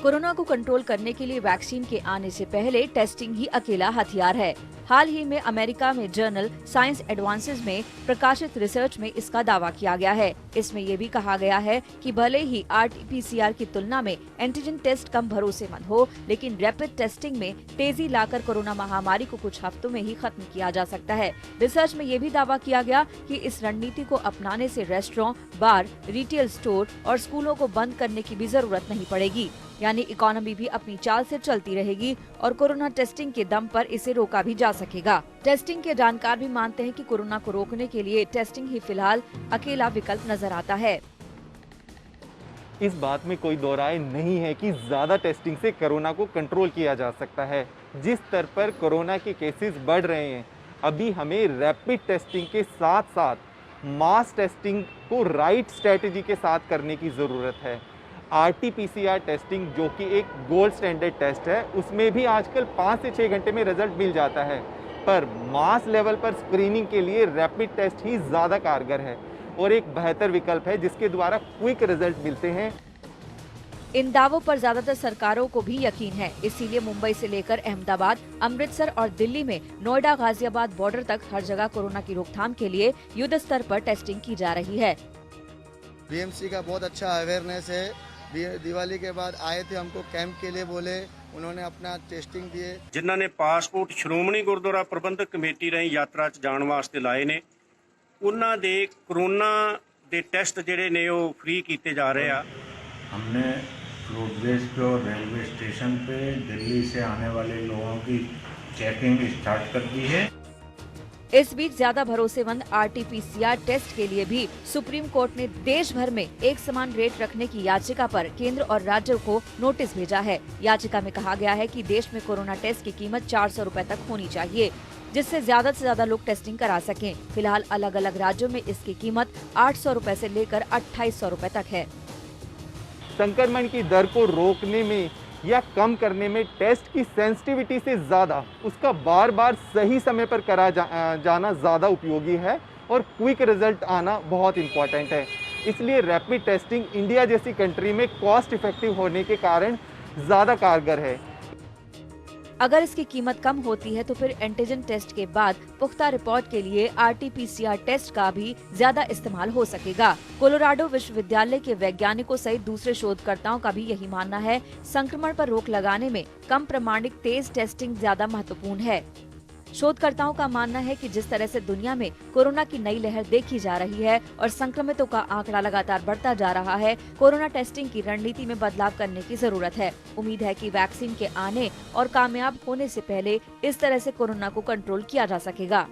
Corona को control करने के लिए वैक्सीन के आने से पहले टेस्टिंग ही अकेला हथियार है। हाल ही में अमेरिका में जर्नल साइंस एडवांसेस में प्रकाशित रिसर्च में इसका दावा किया गया है। इसमें ये भी कहा गया है कि भले ही RT-PCR की तुलना में एंटीजन टेस्ट कम भरोसेमंद हो, लेकिन रैपिड टेस्टिंग में तेजी लाकर कोरोना महामारी को कुछ हफ्तों में ही खत्म किया जा सकता है। रिसर्च में ये भी दावा किया गया कि इस रणनीति को अपनाने से रेस्टोरेंट, बार, रिटेल स्टोर और स्कूलों को बंद करने की भी जरूरत नहीं पड़ेगी। यानी इकोनॉमी भी अपनी चाल से चलती रहेगी और कोरोना टेस्टिंग के दम पर इसे रोका भी जा सकेगा। टेस्टिंग के जानकार भी मानते हैं कि कोरोना को रोकने के लिए टेस्टिंग ही फिलहाल अकेला विकल्प नजर आता है। इस बात में कोई दो राय नहीं है कि ज़्यादा टेस्टिंग से कोरोना को कंट्रोल किया जा सकता है। जिस स्तर पर कोरोना के केसेस बढ़ रहे हैं, अभी हमें रैपिड टेस्टिंग के साथ साथ मास टेस्टिंग को राइट स्ट्रेटेजी के साथ करने की ज़रूरत है। RT-PCR टेस्टिंग जो कि एक गोल्ड स्टैंडर्ड टेस्ट है, उसमें भी आजकल 5 से 6 घंटे में रिजल्ट मिल जाता है, पर मास लेवल पर स्क्रीनिंग के लिए रैपिड टेस्ट ही ज़्यादा कारगर है और एक बेहतर विकल्प है जिसके द्वारा क्विक रिजल्ट मिलते हैं। इन दावों पर ज्यादातर सरकारों को भी यकीन है, इसीलिए मुंबई से लेकर अहमदाबाद, अमृतसर और दिल्ली में नोएडा, गाजियाबाद बॉर्डर तक हर जगह कोरोना की रोकथाम के लिए युद्ध स्तर पर टेस्टिंग की जा रही है। BMC का बहुत अच्छा अवेयरनेस है। दिवाली के बाद आए थे, हमको कैंप के लिए बोले, उन्होंने अपना टेस्टिंग दिए। जिन्हों ने पासपोर्ट श्रोमणी गुरुद्वारा प्रबंधक कमेटी राਹੀਂ यात्रा च जाण वास्ते लाए ने, उन्हां दे कोरोना दे टेस्ट जिहड़े ने वो फ्री कीते जा रहे आ। हमने रोडवेज पे और रेलवे स्टेशन पे दिल्ली से आने वाले लोगों की चेकिंग स्टार्ट कर दी है। इस बीच ज्यादा भरोसेमंद RT-PCR टेस्ट के लिए भी सुप्रीम कोर्ट ने देश भर में एक समान रेट रखने की याचिका पर केंद्र और राज्यों को नोटिस भेजा है। याचिका में कहा गया है कि देश में कोरोना टेस्ट की कीमत 400 रुपए तक होनी चाहिए, जिससे ज्यादा से ज्यादा लोग टेस्टिंग करा सकें। फिलहाल अलग अलग राज्यों में इसकी कीमत 800 रुपए से लेकर 2800 रुपए तक है। संक्रमण की दर को रोकने में या कम करने में टेस्ट की सेंसिटिविटी से ज़्यादा उसका बार बार सही समय पर करा जाना ज़्यादा उपयोगी है और क्विक रिजल्ट आना बहुत इम्पॉर्टेंट है। इसलिए रैपिड टेस्टिंग इंडिया जैसी कंट्री में कॉस्ट इफेक्टिव होने के कारण ज़्यादा कारगर है। अगर इसकी कीमत कम होती है तो फिर एंटीजन टेस्ट के बाद पुख्ता रिपोर्ट के लिए RT-PCR टेस्ट का भी ज्यादा इस्तेमाल हो सकेगा। कोलोराडो विश्वविद्यालय के वैज्ञानिकों सहित दूसरे शोधकर्ताओं का भी यही मानना है, संक्रमण पर रोक लगाने में कम प्रमाणिक तेज टेस्टिंग ज्यादा महत्वपूर्ण है। शोधकर्ताओं का मानना है कि जिस तरह से दुनिया में कोरोना की नई लहर देखी जा रही है और संक्रमितों का आंकड़ा लगातार बढ़ता जा रहा है, कोरोना टेस्टिंग की रणनीति में बदलाव करने की जरूरत है। उम्मीद है कि वैक्सीन के आने और कामयाब होने से पहले इस तरह से कोरोना को कंट्रोल किया जा सकेगा।